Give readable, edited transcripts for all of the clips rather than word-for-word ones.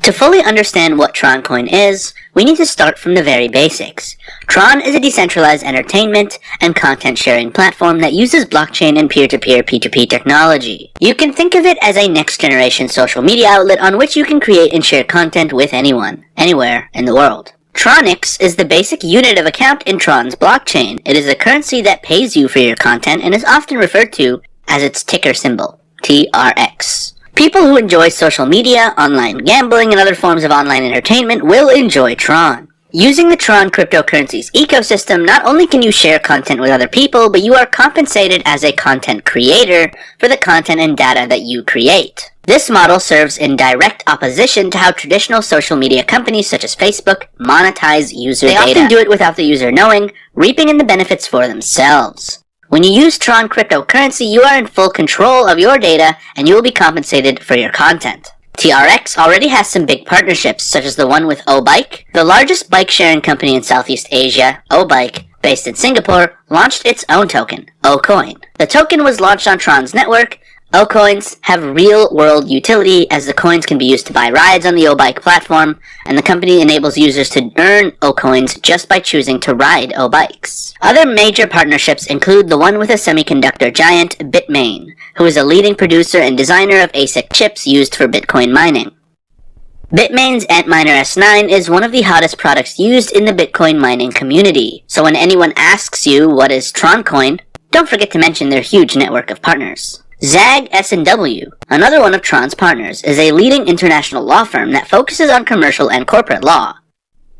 To fully understand what Tron coin is, we need to start from the very basics. Tron is a decentralized entertainment and content sharing platform that uses blockchain and peer-to-peer P2P technology. You can think of it as a next-generation social media outlet on which you can create and share content with anyone, anywhere in the world. TRONIX is the basic unit of account in Tron's blockchain. It is a currency that pays you for your content and is often referred to as its ticker symbol, TRX. People who enjoy social media, online gambling, and other forms of online entertainment will enjoy Tron. Using the Tron cryptocurrencies ecosystem, not only can you share content with other people, but you are compensated as a content creator for the content and data that you create. This model serves in direct opposition to how traditional social media companies such as Facebook monetize user data. They often do it without the user knowing, reaping in the benefits for themselves. When you use Tron cryptocurrency, you are in full control of your data and you will be compensated for your content. TRX already has some big partnerships, such as the one with Obike. The largest bike-sharing company in Southeast Asia, Obike, based in Singapore, launched its own token, Ocoin. The token was launched on Tron's network. Ocoins have real-world utility, as the coins can be used to buy rides on the Obike platform, and the company enables users to earn Ocoins just by choosing to ride Obikes. Other major partnerships include the one with a semiconductor giant, Bitmain, who is a leading producer and designer of ASIC chips used for Bitcoin mining. Bitmain's Antminer S9 is one of the hottest products used in the Bitcoin mining community, so when anyone asks you what is Tron coin, don't forget to mention their huge network of partners. Zag S&W, another one of Tron's partners, is a leading international law firm that focuses on commercial and corporate law.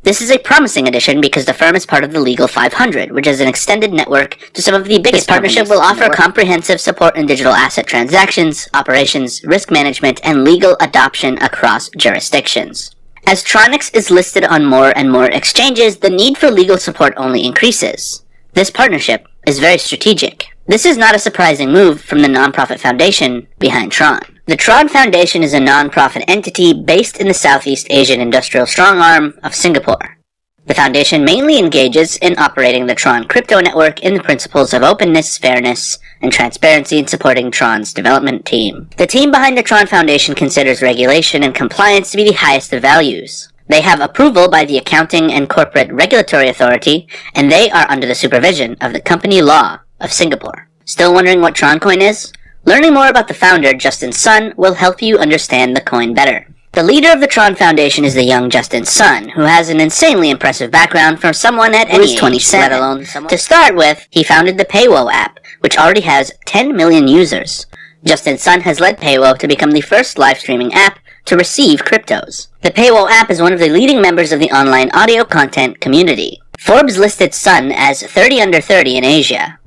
This is a promising addition because the firm is part of the Legal 500, which is an extended network to some of the biggest companies. This partnership will offer comprehensive support in digital asset transactions, operations, risk management, and legal adoption across jurisdictions. As TRONIX is listed on more and more exchanges, the need for legal support only increases. This partnership is very strategic. This is not a surprising move from the nonprofit foundation behind Tron. The Tron Foundation is a nonprofit entity based in the Southeast Asian industrial strong arm of Singapore. The foundation mainly engages in operating the Tron crypto network in the principles of openness, fairness, and transparency in supporting Tron's development team. The team behind the Tron Foundation considers regulation and compliance to be the highest of values. They have approval by the Accounting and Corporate Regulatory Authority, and they are under the supervision of the Company Law of Singapore. Still wondering what Tron coin is? Learning more about the founder, Justin Sun, will help you understand the coin better. The leader of the Tron Foundation is the young Justin Sun, who has an insanely impressive background from someone at any age, 27. Let alone someone. To start with, he founded the Paywo app, which already has 10 million users. Justin Sun has led Paywo to become the first live streaming app to receive cryptos. The Paywo app is one of the leading members of the online audio content community. Forbes listed Sun as 30 under 30 in Asia.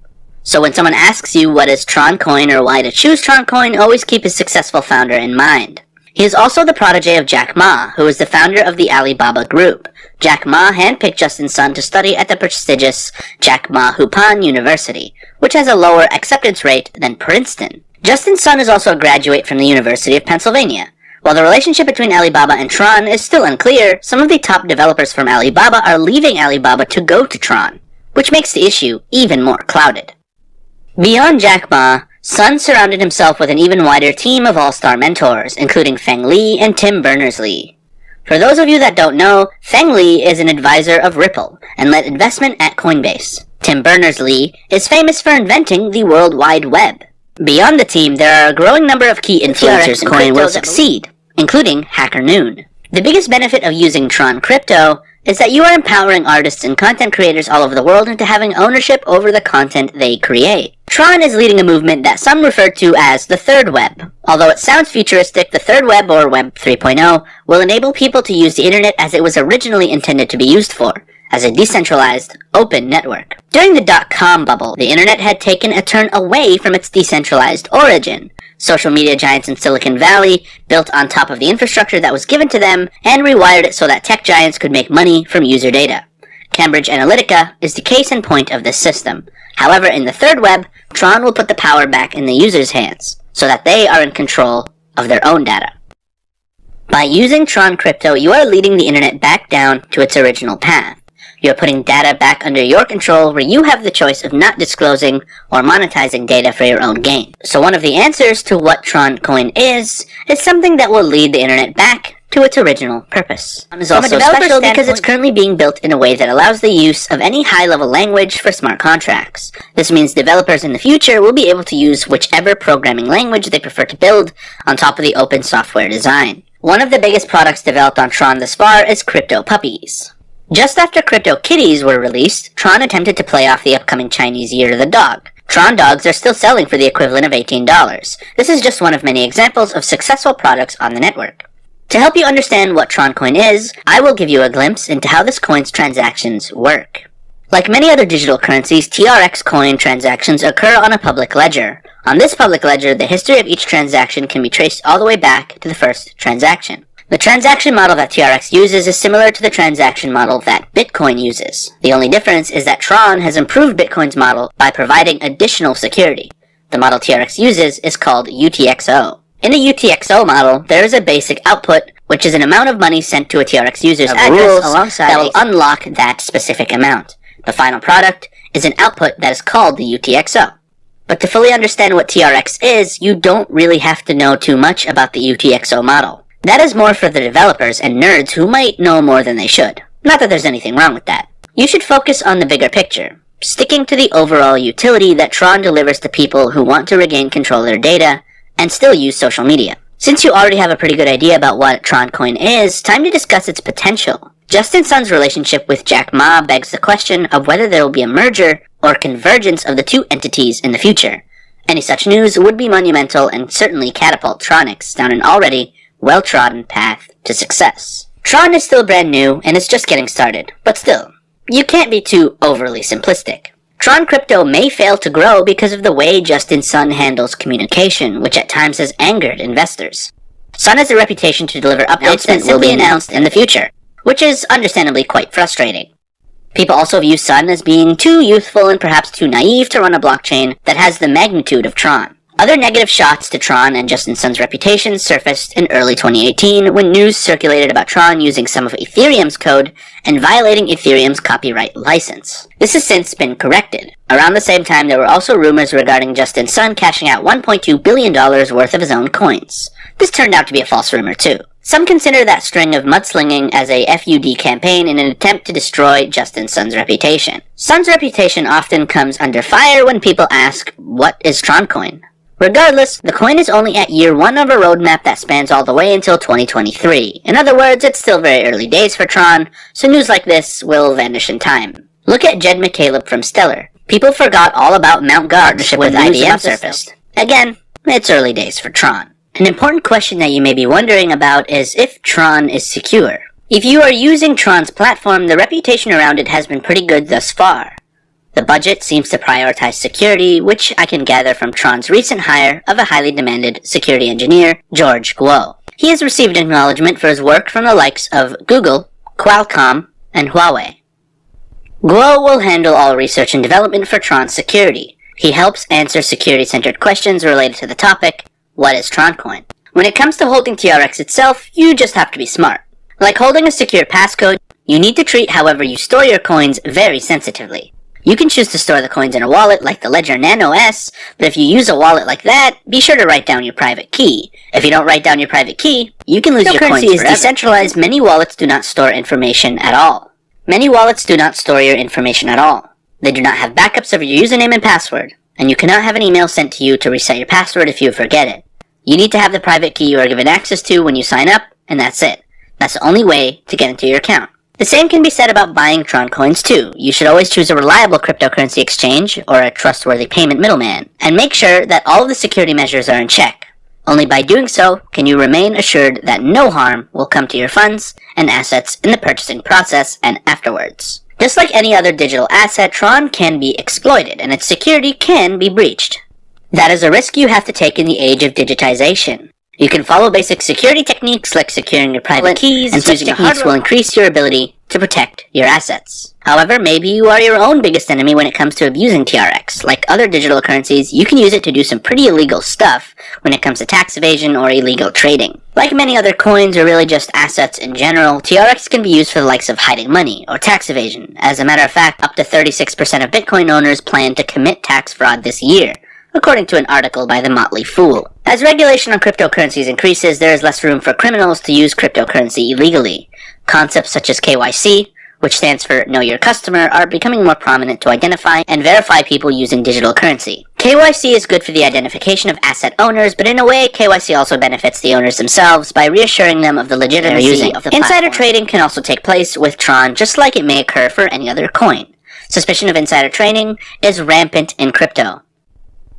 So when someone asks you what is Tron coin or why to choose Tron coin, always keep his successful founder in mind. He is also the protege of Jack Ma, who is the founder of the Alibaba Group. Jack Ma handpicked Justin Sun to study at the prestigious Jack Ma Hupan University, which has a lower acceptance rate than Princeton. Justin Sun is also a graduate from the University of Pennsylvania. While the relationship between Alibaba and Tron is still unclear, some of the top developers from Alibaba are leaving Alibaba to go to Tron, which makes the issue even more clouded. Beyond Jack Ma, Sun surrounded himself with an even wider team of all-star mentors, including Feng Li and Tim Berners-Lee. For those of you that don't know, Feng Li is an advisor of Ripple and led investment at Coinbase. Tim Berners-Lee is famous for inventing the World Wide Web. Beyond the team, there are a growing number of key influencers in coin will succeed, including HackerNoon. The biggest benefit of using Tron Crypto is that you are empowering artists and content creators all over the world into having ownership over the content they create. Tron is leading a movement that some refer to as the Third Web. Although it sounds futuristic, the Third Web, or Web 3.0, will enable people to use the internet as it was originally intended to be used for, as a decentralized, open network. During the dot-com bubble, the internet had taken a turn away from its decentralized origin. Social media giants in Silicon Valley built on top of the infrastructure that was given to them and rewired it so that tech giants could make money from user data. Cambridge Analytica is the case in point of this system. However, in the Third Web, Tron will put the power back in the user's hands so that they are in control of their own data. By using Tron Crypto, you are leading the internet back down to its original path. You are putting data back under your control where you have the choice of not disclosing or monetizing data for your own gain. So one of the answers to what Tron coin is something that will lead the internet back to to its original purpose. Tron is also special because it's currently being built in a way that allows the use of any high-level language for smart contracts. This means developers in the future will be able to use whichever programming language they prefer to build on top of the open software design. One of the biggest products developed on Tron thus far is Crypto Puppies. Just after Crypto Kitties were released, Tron attempted to play off the upcoming Chinese Year of the Dog. Tron dogs are still selling for the equivalent of $18. This is just one of many examples of successful products on the network. To help you understand what Tron coin is, I will give you a glimpse into how this coin's transactions work. Like many other digital currencies, TRX coin transactions occur on a public ledger. On this public ledger, the history of each transaction can be traced all the way back to the first transaction. The transaction model that TRX uses is similar to the transaction model that Bitcoin uses. The only difference is that Tron has improved Bitcoin's model by providing additional security. The model TRX uses is called UTXO. In the UTXO model, there is a basic output, which is an amount of money sent to a TRX user's address alongside that will unlock that specific amount. The final product is an output that is called the UTXO. But to fully understand what TRX is, you don't really have to know too much about the UTXO model. That is more for the developers and nerds who might know more than they should. Not that there's anything wrong with that. You should focus on the bigger picture, sticking to the overall utility that Tron delivers to people who want to regain control of their data and still use social media. Since you already have a pretty good idea about what Tron coin is, time to discuss its potential. Justin Sun's relationship with Jack Ma begs the question of whether there will be a merger or convergence of the two entities in the future. Any such news would be monumental and certainly catapult Tronix down an already well-trodden path to success. Tron is still brand new and is just getting started, but still, you can't be too overly simplistic. Tron crypto may fail to grow because of the way Justin Sun handles communication, which at times has angered investors. Sun has a reputation to deliver updates that will be announced in the future, which is understandably quite frustrating. People also view Sun as being too youthful and perhaps too naive to run a blockchain that has the magnitude of Tron. Other negative shots to Tron and Justin Sun's reputation surfaced in early 2018 when news circulated about Tron using some of Ethereum's code and violating Ethereum's copyright license. This has since been corrected. Around the same time, there were also rumors regarding Justin Sun cashing out $1.2 billion worth of his own coins. This turned out to be a false rumor too. Some consider that string of mudslinging as a FUD campaign in an attempt to destroy Justin Sun's reputation. Sun's reputation often comes under fire when people ask, what is Tron coin? Regardless, the coin is only at year 1 of a roadmap that spans all the way until 2023. In other words, it's still very early days for Tron, so news like this will vanish in time. Look at Jed McCaleb from Stellar. People forgot all about Mt. Gox partnership with IBM surfaced. Again, it's early days for Tron. An important question that you may be wondering about is if Tron is secure. If you are using Tron's platform, the reputation around it has been pretty good thus far. The budget seems to prioritize security, which I can gather from Tron's recent hire of a highly demanded security engineer, George Guo. He has received acknowledgement for his work from the likes of Google, Qualcomm, and Huawei. Guo will handle all research and development for Tron's security. He helps answer security-centered questions related to the topic, what is Tron coin? When it comes to holding TRX itself, you just have to be smart. Like holding a secure passcode, you need to treat however you store your coins very sensitively. You can choose to store the coins in a wallet like the Ledger Nano S, but if you use a wallet like that, be sure to write down your private key. If you don't write down your private key, you can lose your coins forever. Cryptocurrency is decentralized. Many wallets do not store information at all. Many wallets do not store your information at all. They do not have backups of your username and password, and you cannot have an email sent to you to reset your password if you forget it. You need to have the private key you are given access to when you sign up, and that's it. That's the only way to get into your account. The same can be said about buying Tron coins too. You should always choose a reliable cryptocurrency exchange or a trustworthy payment middleman, and make sure that all of the security measures are in check. Only by doing so can you remain assured that no harm will come to your funds and assets in the purchasing process and afterwards. Just like any other digital asset, Tron can be exploited and its security can be breached. That is a risk you have to take in the age of digitization. You can follow basic security techniques like securing your private keys, and such techniques will increase your ability to protect your assets. However, maybe you are your own biggest enemy when it comes to abusing TRX. Like other digital currencies, you can use it to do some pretty illegal stuff when it comes to tax evasion or illegal trading. Like many other coins or really just assets in general, TRX can be used for the likes of hiding money or tax evasion. As a matter of fact, up to 36% of Bitcoin owners plan to commit tax fraud this year. according to an article by The Motley Fool. As regulation on cryptocurrencies increases, there is less room for criminals to use cryptocurrency illegally. Concepts such as KYC, which stands for Know Your Customer, are becoming more prominent to identify and verify people using digital currency. KYC is good for the identification of asset owners, but in a way, KYC also benefits the owners themselves by reassuring them of the legitimacy of the platform. Insider trading can also take place with Tron, just like it may occur for any other coin. Suspicion of insider trading is rampant in crypto.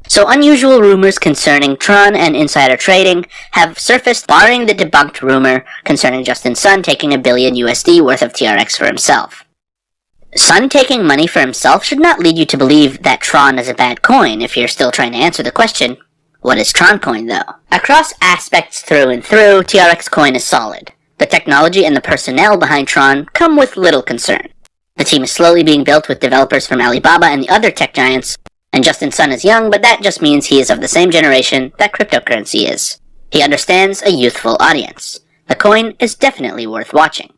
So unusual rumors concerning Tron and insider trading have surfaced, barring the debunked rumor concerning Justin Sun taking $1 billion USD worth of TRX for himself. Sun taking money for himself should not lead you to believe that Tron is a bad coin if you're still trying to answer the question, what is Tron coin though? Across aspects through and through, TRX coin is solid. The technology and the personnel behind Tron come with little concern. The team is slowly being built with developers from Alibaba and the other tech giants, and Justin Sun is young, but that just means he is of the same generation that cryptocurrency is. He understands a youthful audience. The coin is definitely worth watching.